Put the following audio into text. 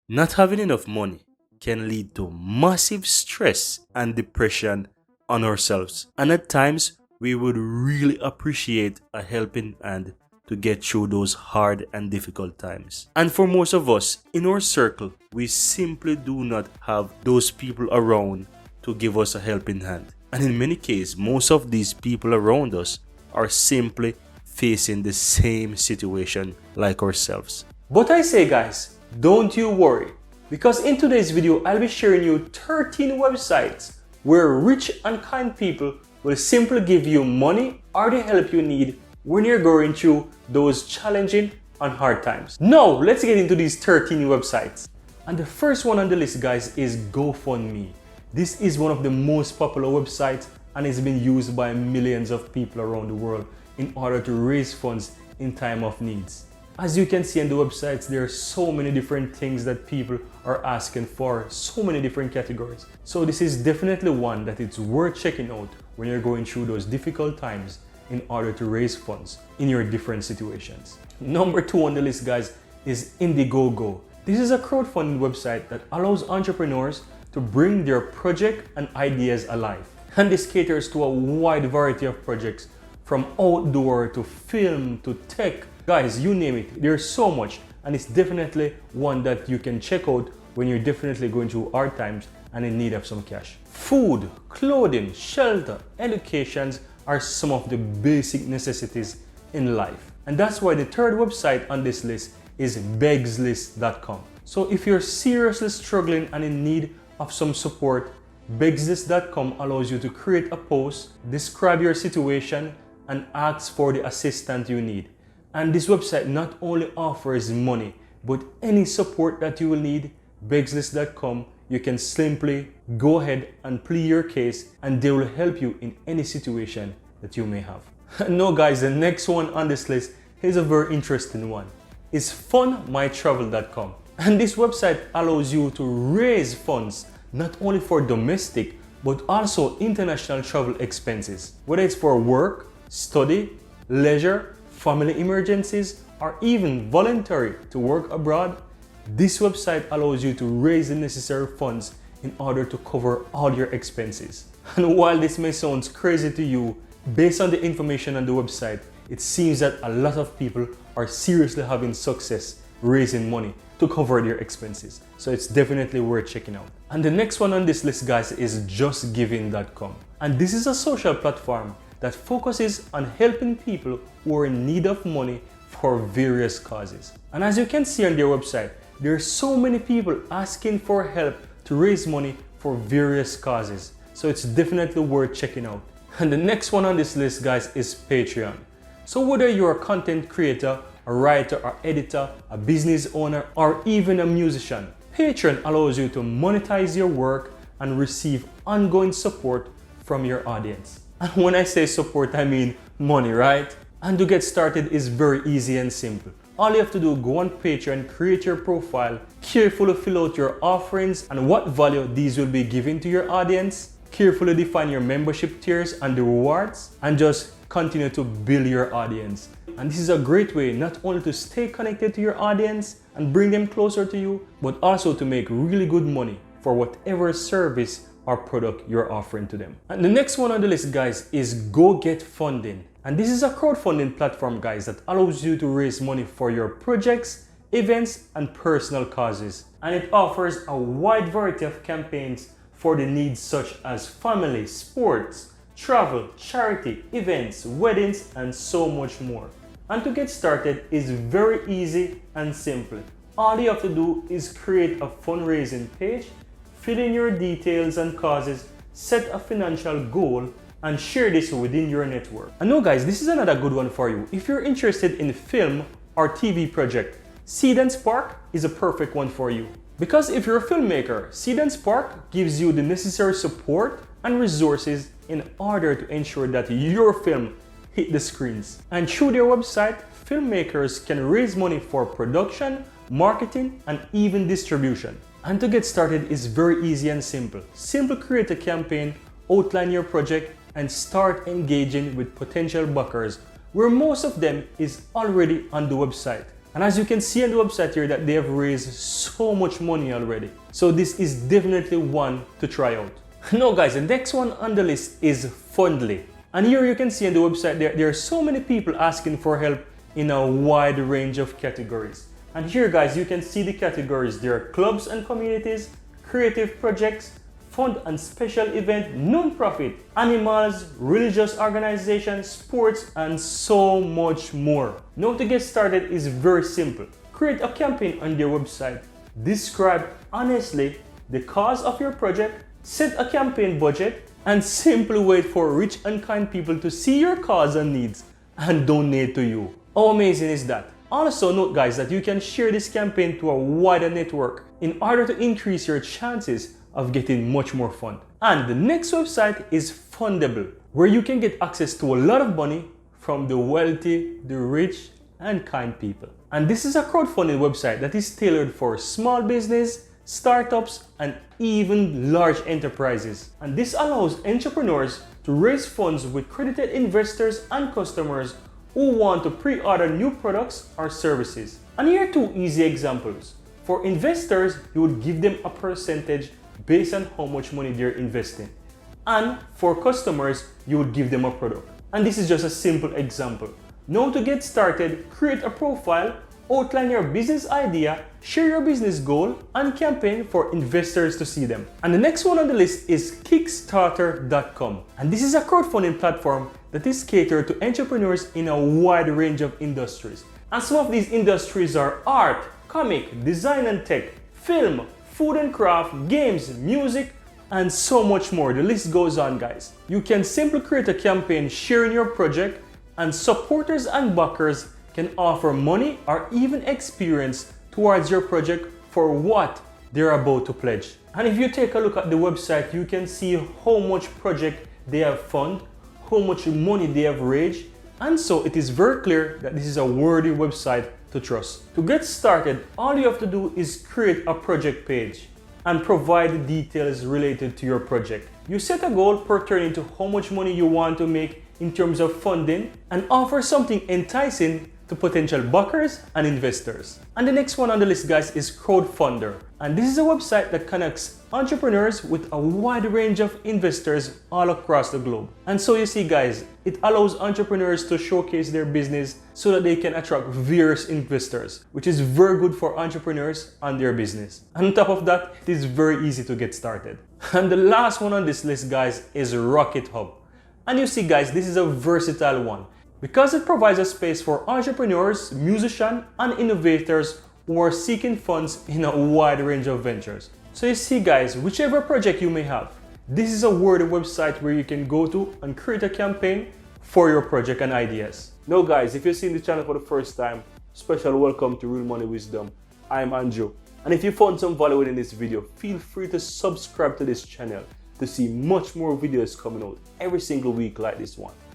Not having enough money can lead to massive stress and depression on ourselves. And at times, we would really appreciate a helping hand to get through those hard and difficult times. And for most of us in our circle, we simply do not have those people around to give us a helping hand. And in many cases, most of these people around us are simply facing the same situation like ourselves. But I say, guys, don't you worry, because in today's video I'll be sharing you 13 websites where rich and kind people will simply give you money or the help you need when you're going through those challenging and hard times. Now let's get into these 13 websites. And the first one on the list, guys, is GoFundMe. This is one of the most popular websites and it's been used by millions of people around the world in order to raise funds in time of needs. As you can see on the websites, there are so many different things that people are asking for, so many different categories. So this is definitely one that it's worth checking out when you're going through those difficult times in order to raise funds in your different situations. Number 2 on the list, guys, is Indigogo. This is a crowdfunding website that allows entrepreneurs to bring their project and ideas alive. And this caters to a wide variety of projects, from outdoor to film to tech. Guys, you name it, there's so much, and it's definitely one that you can check out when you're definitely going through hard times and in need of some cash. Food, clothing, shelter, educations are some of the basic necessities in life. And that's why the third website on this list is begslist.com. So if you're seriously struggling and in need of some support, begslist.com allows you to create a post, describe your situation, and ask for the assistance you need. And this website not only offers money, but any support that you will need, begslist.com, you can simply go ahead and plead your case and they will help you in any situation that you may have. No, guys, the next one on this list is a very interesting one. It's funmytravel.com. And this website allows you to raise funds not only for domestic but also international travel expenses, whether it's for work, study, leisure, family emergencies, or even voluntary to work abroad. This website allows you to raise the necessary funds in order to cover all your expenses. And while this may sound crazy to you, based on the information on the website, it seems that a lot of people are seriously having success raising money to cover their expenses. So it's definitely worth checking out. And the next one on this list, guys, is JustGiving.com. And this is a social platform that focuses on helping people who are in need of money for various causes. And as you can see on their website, there are so many people asking for help to raise money for various causes. So it's definitely worth checking out. And the next one on this list, guys, is Patreon. So whether you're a content creator, a writer or editor, a business owner, or even a musician, Patreon allows you to monetize your work and receive ongoing support from your audience. And when I say support, I mean money, right? And to get started is very easy and simple. All you have to do, go on Patreon, create your profile, carefully fill out your offerings and what value these will be giving to your audience, carefully define your membership tiers and the rewards, and just continue to build your audience. And this is a great way not only to stay connected to your audience and bring them closer to you, but also to make really good money for whatever service or product you're offering to them. And the next one on the list, guys, is GoFundMe. And this is a crowdfunding platform, guys, that allows you to raise money for your projects, events, and personal causes. And it offers a wide variety of campaigns for the needs such as family, sports, travel, charity, events, weddings, and so much more. And to get started is very easy and simple. All you have to do is create a fundraising page, fill in your details and causes, set a financial goal, and share this within your network. And now, guys, this is another good one for you. If you're interested in film or TV project, Seed and Spark is a perfect one for you. Because if you're a filmmaker, Seed and Spark gives you the necessary support and resources in order to ensure that your film hit the screens. And through their website, filmmakers can raise money for production, marketing, and even distribution. And to get started is very easy and simple. Simply create a campaign, outline your project, and start engaging with potential backers, where most of them is already on the website. And as you can see on the website here that they have raised so much money already. So this is definitely one to try out. Now guys, the next one on the list is Fundable. And here you can see on the website there are so many people asking for help in a wide range of categories. And here guys, you can see the categories. There are clubs and communities, creative projects, fund and special event, non-profit, animals, religious organizations, sports, and so much more. Now to get started is very simple. Create a campaign on their website. Describe honestly the cause of your project, set a campaign budget, and simply wait for rich and kind people to see your cause and needs and donate to you. How amazing is that? Also note guys that you can share this campaign to a wider network in order to increase your chances of getting much more fund. And the next website is Fundable, where you can get access to a lot of money from the wealthy, the rich, and kind people. And this is a crowdfunding website that is tailored for small business, startups, and even large enterprises. And this allows entrepreneurs to raise funds with credited investors and customers who want to pre-order new products or services. And here are two easy examples. For investors, you would give them a percentage based on how much money they're investing. And for customers, you would give them a product. And this is just a simple example. Now to get started, create a profile, outline your business idea, share your business goal, and campaign for investors to see them. And the next one on the list is Kickstarter.com. And this is a crowdfunding platform that is catered to entrepreneurs in a wide range of industries. And some of these industries are art, comic, design and tech, film, food and craft, games, music, and so much more. The list goes on guys. You can simply create a campaign sharing your project, and supporters and backers can offer money or even experience towards your project for what they're about to pledge. And if you take a look at the website, you can see how much project they have funded, how much money they have raised, and so it is very clear that this is a worthy website to trust. To get started, all you have to do is create a project page and provide the details related to your project. You set a goal pertaining to how much money you want to make in terms of funding and offer something enticing to potential backers and investors. And the next one on the list guys is Crowdfunder. And this is a website that connects entrepreneurs with a wide range of investors all across the globe. And so you see guys, it allows entrepreneurs to showcase their business so that they can attract various investors, which is very good for entrepreneurs and their business. And on top of that, it is very easy to get started. And the last one on this list guys is Rocket Hub. And you see guys, this is a versatile one because it provides a space for entrepreneurs, musicians, and innovators who are seeking funds in a wide range of ventures. So you see guys, whichever project you may have, this is a worthy website where you can go to and create a campaign for your project and ideas. Now guys, if you're seeing the channel for the first time, special welcome to Real Money Wisdom. I'm Andrew. And if you found some value in this video, feel free to subscribe to this channel to see much more videos coming out every single week like this one.